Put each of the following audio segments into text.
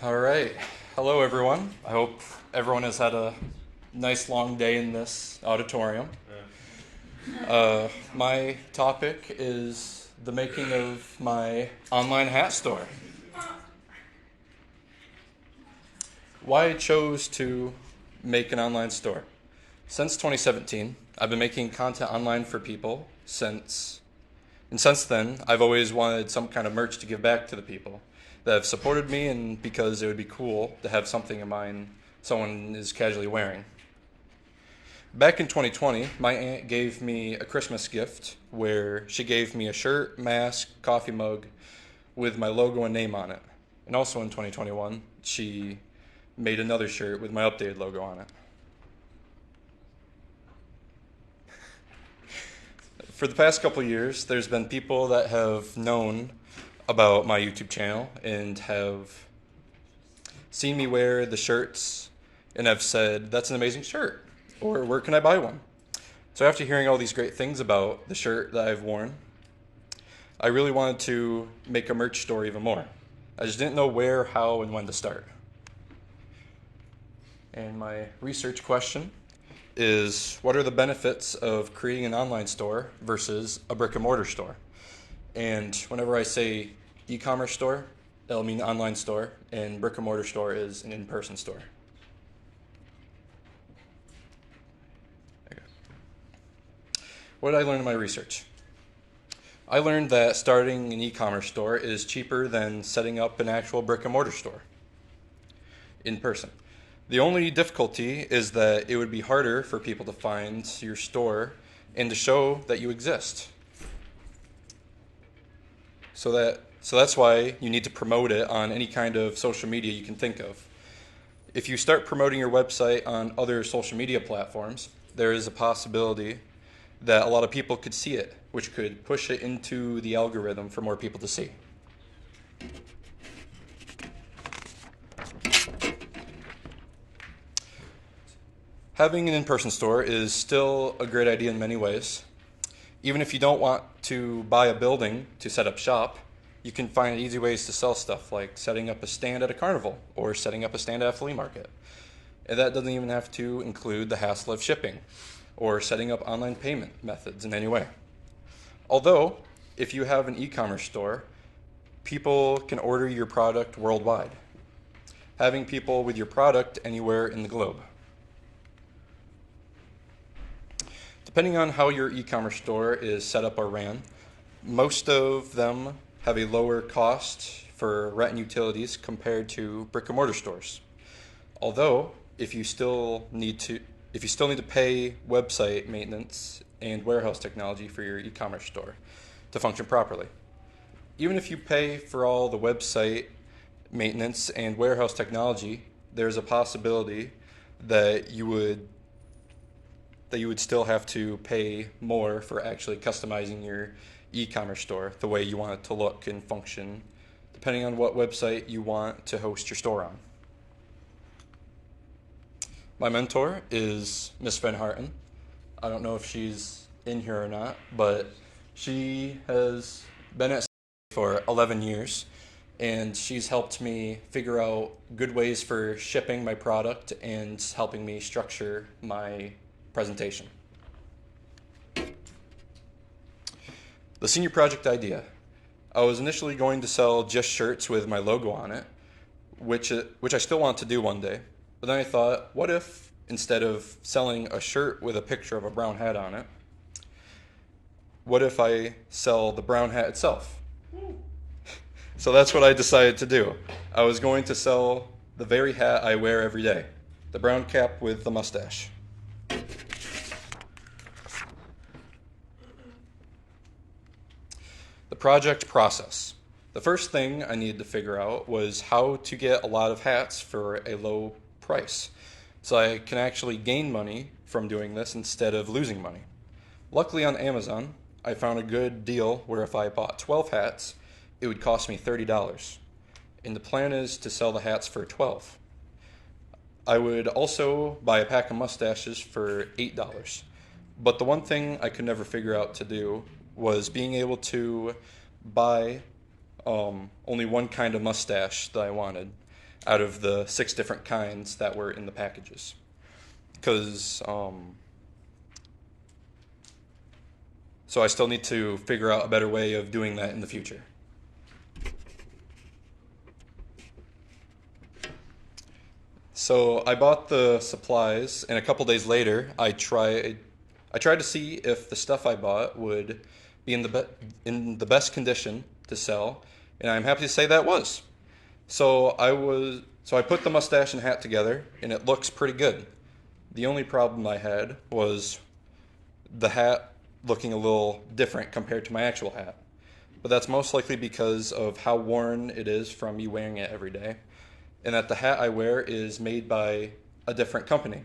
All right. Hello, everyone. I hope everyone has had a nice long day in this auditorium. My topic is the making of my online hat store. Why I chose to make an online store. Since 2017, I've been making content online for people since then, I've always wanted some kind of merch to give back to the people that have supported me, and because it would be cool to have something of mine someone is casually wearing. Back in 2020, my aunt gave me a Christmas gift where she gave me a shirt, mask, coffee mug with my logo and name on it. And also in 2021, she made another shirt with my updated logo on it. For the past couple years, there's been people that have known about my YouTube channel and have seen me wear the shirts and have said, "That's an amazing shirt," or "Where can I buy one?" So after hearing all these great things about the shirt that I've worn, I really wanted to make a merch store even more. I just didn't know where, how, and when to start. And my research question is, what are the benefits of creating an online store versus a brick and mortar store? And whenever I say e-commerce store, it'll mean online store, and brick and mortar store is an in-person store. Okay. What did I learn in my research? I learned that starting an e-commerce store is cheaper than setting up an actual brick and mortar store in person. The only difficulty is that it would be harder for people to find your store and to show that you exist. So that's why you need to promote it on any kind of social media you can think of. If you start promoting your website on other social media platforms, there is a possibility that a lot of people could see it, which could push it into the algorithm for more people to see. Having an in-person store is still a great idea in many ways. Even if you don't want to buy a building to set up shop, you can find easy ways to sell stuff, like setting up a stand at a carnival or setting up a stand at a flea market. And that doesn't even have to include the hassle of shipping or setting up online payment methods in any way. Although, if you have an e-commerce store, people can order your product worldwide, having people with your product anywhere in the globe. Depending on how your e-commerce store is set up or ran, most of them have a lower cost for rent and utilities compared to brick and mortar stores. Although, if you still need to pay website maintenance and warehouse technology for your e-commerce store to function properly. Even if you pay for all the website maintenance and warehouse technology, there's a possibility that you would still have to pay more for actually customizing your e-commerce store the way you want it to look and function, depending on what website you want to host your store on. My mentor is Miss Van Harten. I don't know if she's in here or not, but she has been at for 11 years, and she's helped me figure out good ways for shipping my product and helping me structure my presentation. The senior project idea. I was initially going to sell just shirts with my logo on it, which I still want to do one day. But then I thought, what if instead of selling a shirt with a picture of a brown hat on it, what if I sell the brown hat itself? So that's what I decided to do. I was going to sell the very hat I wear every day, the brown cap with the mustache. The project process. The first thing I needed to figure out was how to get a lot of hats for a low price, so I can actually gain money from doing this instead of losing money. Luckily on Amazon, I found a good deal where if I bought 12 hats, it would cost me $30. And the plan is to sell the hats for $12. I would also buy a pack of mustaches for $8. But the one thing I could never figure out to do was being able to buy only one kind of mustache that I wanted out of the 6 different kinds that were in the packages. Because, so I still need to figure out a better way of doing that in the future. So I bought the supplies, and a couple days later, I tried to see if the stuff I bought would be in the best condition to sell, and I'm happy to say that was. So I put the mustache and hat together, and it looks pretty good. The only problem I had was the hat looking a little different compared to my actual hat. But that's most likely because of how worn it is from me wearing it every day, and that the hat I wear is made by a different company.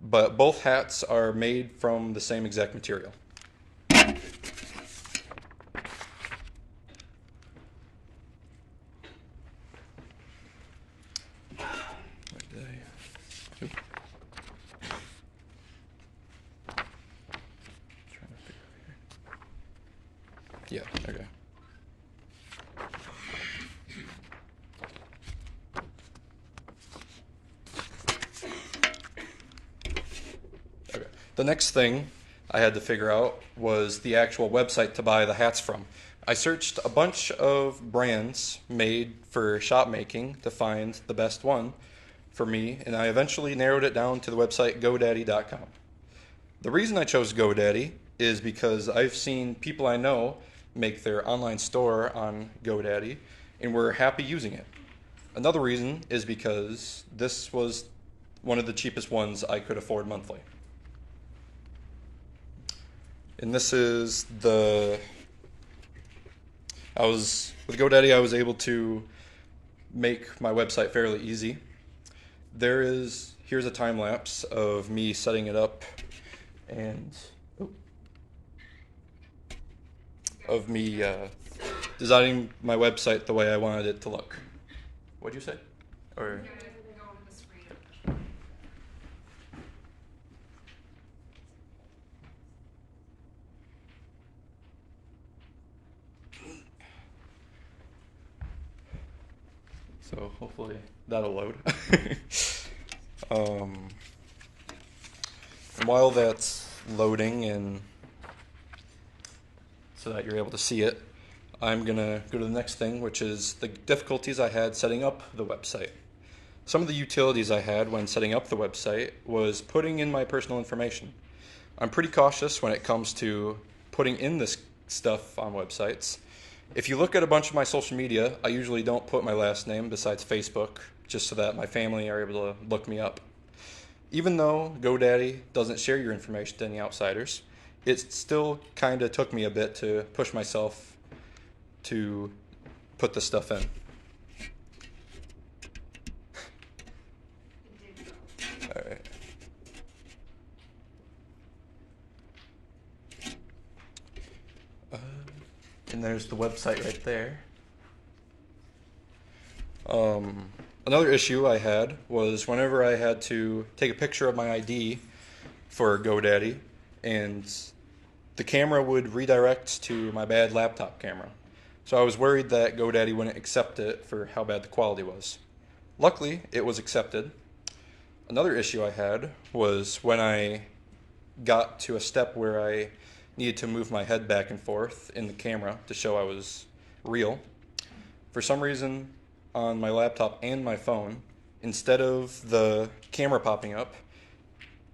But both hats are made from the same exact material. Yeah, okay. Okay. The next thing I had to figure out was the actual website to buy the hats from. I searched a bunch of brands made for shop making to find the best one for me, and I eventually narrowed it down to the website GoDaddy.com. The reason I chose GoDaddy is because I've seen people I know make their online store on GoDaddy and were happy using it. Another reason is because this was one of the cheapest ones I could afford monthly. And this is with GoDaddy, I was able to make my website fairly easy. Here's a time lapse of me setting it up and of me designing my website the way I wanted it to look. What'd you say? Or so hopefully that'll load. And while that's loading and so that you're able to see it, I'm gonna go to the next thing, which is the difficulties I had setting up the website. Some of the utilities I had when setting up the website was putting in my personal information. I'm pretty cautious when it comes to putting in this stuff on websites. If you look at a bunch of my social media, I usually don't put my last name besides Facebook, just so that my family are able to look me up. Even though GoDaddy doesn't share your information to any outsiders, it still kind of took me a bit to push myself to put this stuff in. All right. And there's the website right there. Another issue I had was whenever I had to take a picture of my ID for GoDaddy, and the camera would redirect to my bad laptop camera. So I was worried that GoDaddy wouldn't accept it for how bad the quality was. Luckily, it was accepted. Another issue I had was when I got to a step where I needed to move my head back and forth in the camera to show I was real. For some reason, on my laptop and my phone, instead of the camera popping up,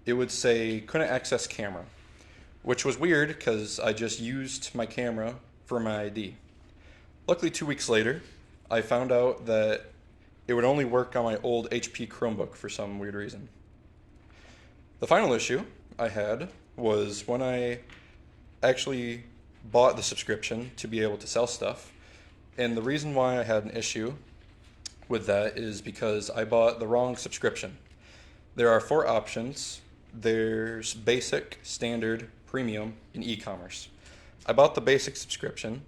it would say couldn't access camera, which was weird because I just used my camera for my ID. Luckily, 2 weeks later, I found out that it would only work on my old HP Chromebook for some weird reason. The final issue I had was when I actually bought the subscription to be able to sell stuff. And the reason why I had an issue with that is because I bought the wrong subscription. There are 4 options. There's basic, standard, premium, and e-commerce. I bought the basic subscription.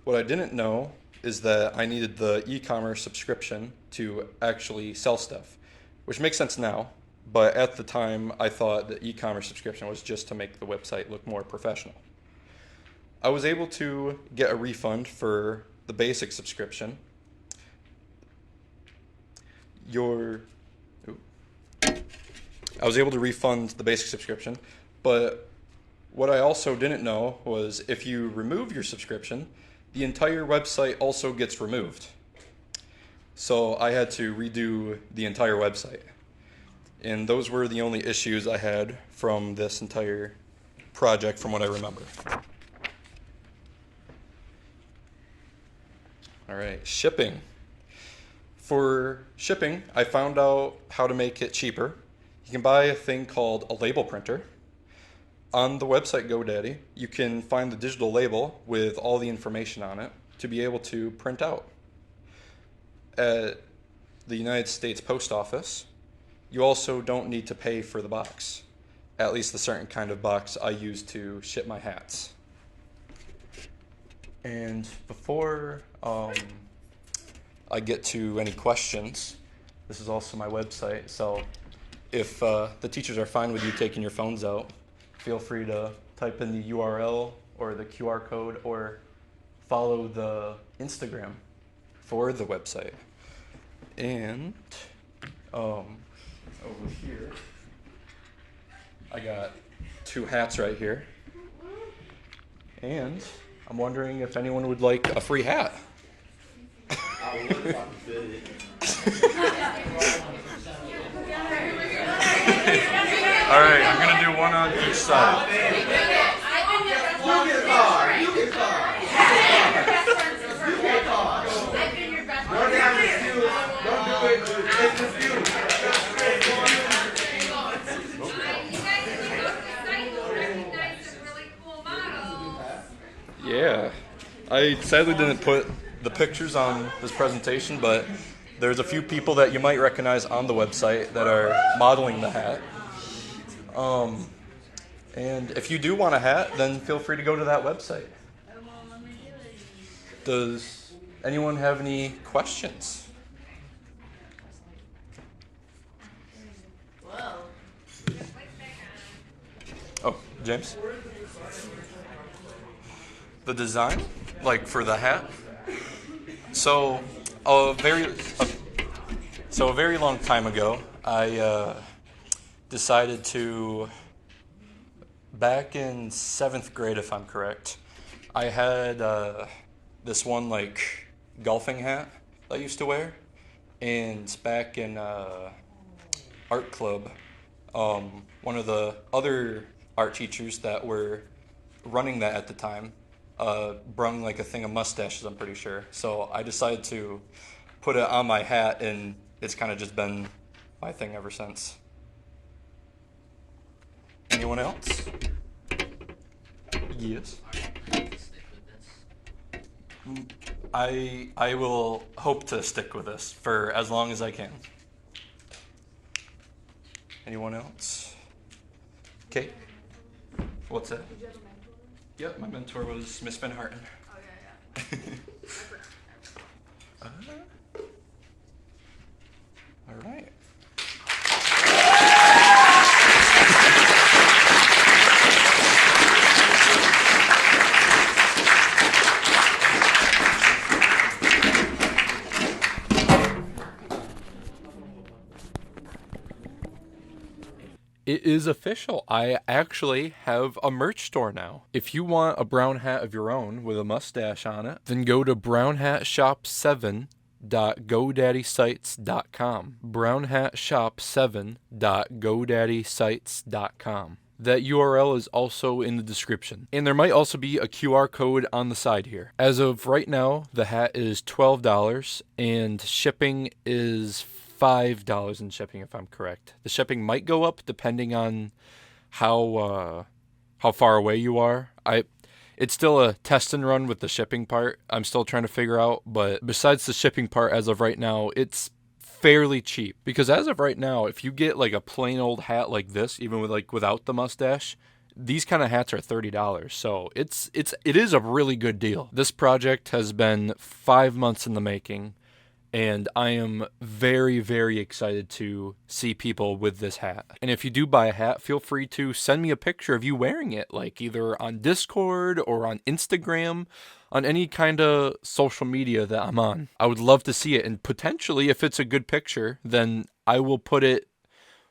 What I didn't know is that I needed the e-commerce subscription to actually sell stuff, which makes sense now, But at the time, I thought the e-commerce subscription was just to make the website look more professional. I was able to get a refund for the basic subscription. I was able to refund the basic subscription, but what I also didn't know was if you remove your subscription, the entire website also gets removed. So I had to redo the entire website. And those were the only issues I had from this entire project from what I remember. All right, shipping. For shipping, I found out how to make it cheaper. You can buy a thing called a label printer. On the website GoDaddy, you can find the digital label with all the information on it to be able to print out. At the United States Post Office, you also don't need to pay for the box, at least the certain kind of box I use to ship my hats. And before I get to any questions, this is also my website, so if the teachers are fine with you taking your phones out, feel free to type in the URL or the QR code or follow the Instagram for the website. And over here, I got 2 hats right here. And I'm wondering if anyone would like a free hat. I would if I could fit it. All right, I'm going to do one on each side. You get card. You get card. You get card. Don't have an excuse. Don't do it. It's an excuse. Yeah, I sadly didn't put the pictures on this presentation, but there's a few people that you might recognize on the website that are modeling the hat. And if you do want a hat, then feel free to go to that website. Does anyone have any questions? Oh, James? The design, like for the hat? So a very long time ago, I decided to, back in 7th grade, if I'm correct, I had this one like golfing hat that I used to wear, and back in art club, one of the other art teachers that were running that at the time brung like a thing of mustaches, I'm pretty sure. So I decided to put it on my hat, and it's kind of just been my thing ever since. Anyone else? Yes. I will hope to stick with this for as long as I can. Anyone else? Okay. What's that? Did you have a mentor? Yep, my mentor was Miss Van Harten. Oh, yeah, yeah. All right. It is official. I actually have a merch store now. If you want a brown hat of your own with a mustache on it, then go to brownhatshop7.godaddysite.com. brownhatshop7.godaddysite.com. That URL is also in the description. And there might also be a QR code on the side here. As of right now, the hat is $12 and shipping is $5 in shipping, if I'm correct. The shipping might go up depending on how far away you are. It's still a test and run with the shipping part. I'm still trying to figure out, but besides the shipping part, as of right now, it's fairly cheap. Because as of right now, if you get like a plain old hat like this, even with without the mustache, these kind of hats are $30. So it is a really good deal. This project has been 5 months in the making. And I am very, very excited to see people with this hat. And if you do buy a hat, feel free to send me a picture of you wearing it, like either on Discord or on Instagram, on any kind of social media that I'm on. I would love to see it, and potentially, if it's a good picture, then I will put it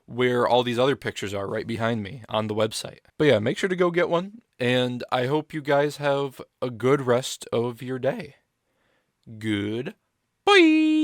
where all these other pictures are, right behind me on the website. But yeah, make sure to go get one, and I hope you guys have a good rest of your day. Good. Bye.